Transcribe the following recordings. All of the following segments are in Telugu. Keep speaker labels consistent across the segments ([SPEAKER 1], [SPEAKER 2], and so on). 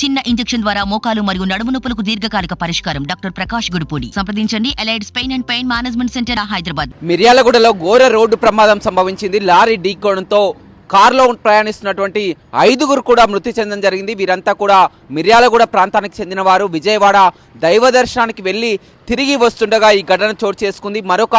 [SPEAKER 1] చిన్న ఇంజెక్షన్ ద్వారా మోకాలు మరియు నడుము నొప్పులకు దీర్ఘకాలిక పరిష్కారం. డాక్టర్ ప్రకాష్ గుడిపూడి. సంప్రదించండి. Allied's pain and pain management centre, Hyderabad.
[SPEAKER 2] మిర్యాలగూడలో ఘోర రోడ్డు ప్రమాదం సంభవించింది. లారీ ఢీకోవడంతో కారులో ప్రయాణిస్తున్నటువంటి 5గురు కూడా మృతి చెందడం జరిగింది. వీరంతా కూడా మిర్యాలగూడ ప్రాంతానికి చెందిన వారు. విజయవాడ దైవ దర్శనానికి వెళ్లి తిరిగి వస్తుండగా ఈ ఘటన చోటు చేసుకుంది. మరొక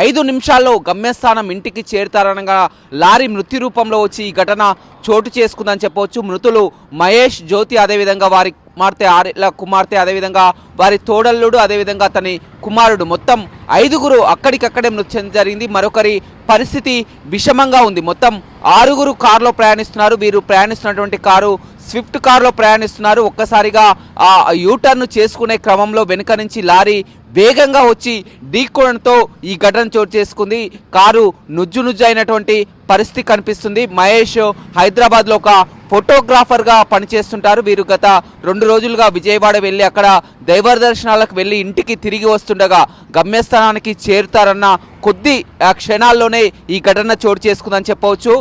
[SPEAKER 2] 5 నిమిషాల్లో గమ్యస్థానం ఇంటికి చేరుతారనగా లారీ మృత్యు రూపంలో వచ్చి ఈ ఘటన చోటు చేసుకుందని చెప్పవచ్చు. మృతులు మహేష్, జ్యోతి, అదేవిధంగా వారి కుమార్తె, అదేవిధంగా వారి తోడల్లుడు, అదేవిధంగా అతని కుమారుడు, మొత్తం 5గురు అక్కడికక్కడే మృతి చెందడం జరిగింది. మరొకరి పరిస్థితి విషమంగా ఉంది. మొత్తం 6గురు కారులో ప్రయాణిస్తున్నారు. వీరు ప్రయాణిస్తున్నటువంటి కారు స్విఫ్ట్ కారులో ప్రయాణిస్తున్నారు. ఒక్కసారిగా ఆ యూటర్న్ చేసుకునే క్రమంలో వెనుక నుంచి లారీ వేగంగా వచ్చి ఢీకోవడంతో ఈ ఘటన చోటు చేసుకుంది. కారు నుజ్జు అయినటువంటి పరిస్థితి కనిపిస్తుంది. మహేష్ హైదరాబాద్లో ఒక ఫోటోగ్రాఫర్గా పనిచేస్తుంటారు. వీరు గత 2 రోజులుగా విజయవాడ వెళ్ళి అక్కడ దైవ దర్శనాలకు వెళ్ళి ఇంటికి తిరిగి వస్తుండగా గమ్యస్థానానికి చేరుతారన్న కొద్ది క్షణాల్లోనే ఈ ఘటన చోటు చేసుకుందని చెప్పవచ్చు.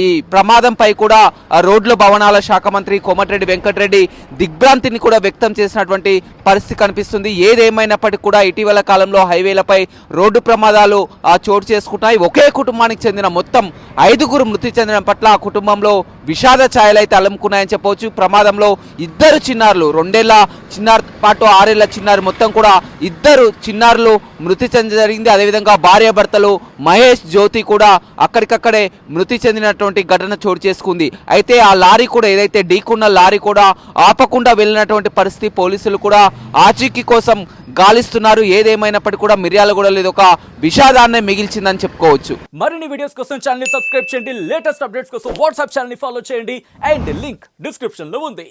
[SPEAKER 2] ఈ ప్రమాదంపై కూడా రోడ్ల భవనాల శాఖ మంత్రి కోమటిరెడ్డి వెంకటరెడ్డి దిగ్భ్రాంతిని కూడా వ్యక్తం చేసినటువంటి పరిస్థితి కనిపిస్తుంది. ఏదేమైనప్పటికీ కూడా ఇటీవల కాలంలో హైవేలపై రోడ్డు ప్రమాదాలు చోటు చేసుకుంటున్నాయి. ఒకే కుటుంబానికి చెందిన మొత్తం 5గురు మృతి చెందడం పట్ల ఆ కుటుంబంలో విషాద ఛాయలైతే అలుముకున్నాయని చెప్పవచ్చు. ప్రమాదంలో 2 చిన్నారులు, 2 ఏళ్ల చిన్నారి పాటు 6 ఏళ్ల చిన్నారి, మొత్తం కూడా 2 చిన్నారులు మృతి చెందడం జరిగింది. అదేవిధంగా భార్యాభర్తలు మహేష్, జ్యోతి కూడా అక్కడికక్కడే మృతి చెందినటువంటి ఘటన చోటు చేసుకుంది. అయితే ఆ లారీ కూడా, ఏదైతే ఢీకున్న లారీ కూడా ఆపకుండా వెళ్ళినటువంటి పరిస్థితి. పోలీసులు కూడా ఆచూకీ కోసం గాలిస్తున్నారు. ఏదేమైనప్పటికీ కూడా మిర్యాలగూడలో ఇది ఒక విషాదాన్ని మిగిల్చిందని చెప్పుకోవచ్చు.
[SPEAKER 3] మరిన్ని వీడియోస్ కోసం ఛానల్ ని సబ్స్క్రైబ్ చేయండి. లేటెస్ట్ అప్డేట్స్ కోసం వాట్సాప్ ఛానల్ ని ఫాలో చేయండి. అండ్ లింక్ డిస్క్రిప్షన్ లో ఉంది.